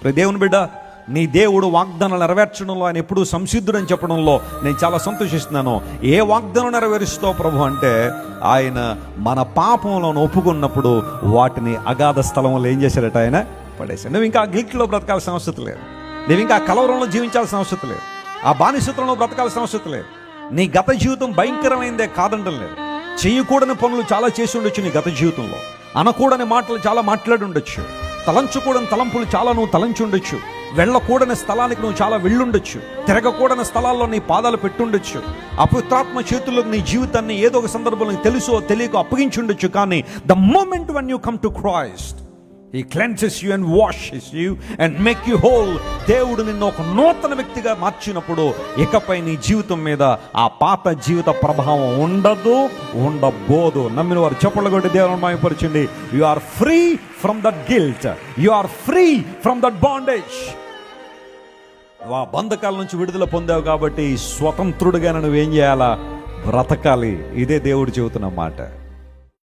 దేవుని బిడ్డ, నీ దేవుడు వాగ్దానాలు నెరవేర్చడంలో ఆయన ఎప్పుడూ సంసిద్ధుడని చెప్పడంలో నేను చాలా సంతోషిస్తున్నాను. ఏ వాగ్దానం నెరవేరుస్తావు ప్రభు అంటే, ఆయన మన పాపంలో ఒప్పుకున్నప్పుడు వాటిని అగాధ స్థలంలో ఏం చేశాడట, ఆయన పడేశాడు. నువ్వు ఇంకా గిల్ట్లో బ్రతకాల్సిన అవసరం లేదు. నువ్వు ఇంకా కలవరంలో జీవించాల్సిన అవసరం లేదు. ఆ బానిసత్వంలో బ్రతకాల్సిన అవసరం లేదు. నీ గత జీవితం భయంకరమైందే కాదండం లేదు. చేయకూడని పనులు చాలా చేసి ఉండొచ్చు నీ గత జీవితంలో. అనకూడని మాటలు చాలా మాట్లాడి ఉండొచ్చు. తలంచకూడని తలంపులు చాలా నువ్వు తలంచి ఉండొచ్చు. వెళ్ళకూడని స్థలానికి నువ్వు చాలా వెళ్ళుండొచ్చు. తిరగకూడని స్థలాల్లో నీ పాదాలు పెట్టుండొచ్చు. అపవిత్రాత్మ చేతుల్లో నీ జీవితాన్ని ఏదో ఒక సందర్భంలో తెలుసో తెలియక అప్పగించి ఉండొచ్చు. కానీ the moment when you come to Christ, He cleanses you and washes you and make you whole. దేవుడు నిన్ను ఒక నూతన వ్యక్తిగా మార్చినప్పుడు ఇకపై నీ జీవితం మీద ఆ పాత జీవిత ప్రభావం ఉండబోదు. నమ్మిన వారు చప్పట్లు కొట్టి దేవుని మహిమపరచండి. You are free from that guilt. You are free from that bondage. ఆ బంధకాల నుంచి విడుదల పొందావు కాబట్టి స్వతంత్రుడిగా నువ్వేం చేయాలా? బ్రతకాలి. ఇదే దేవుడు చెబుతున్న మాట.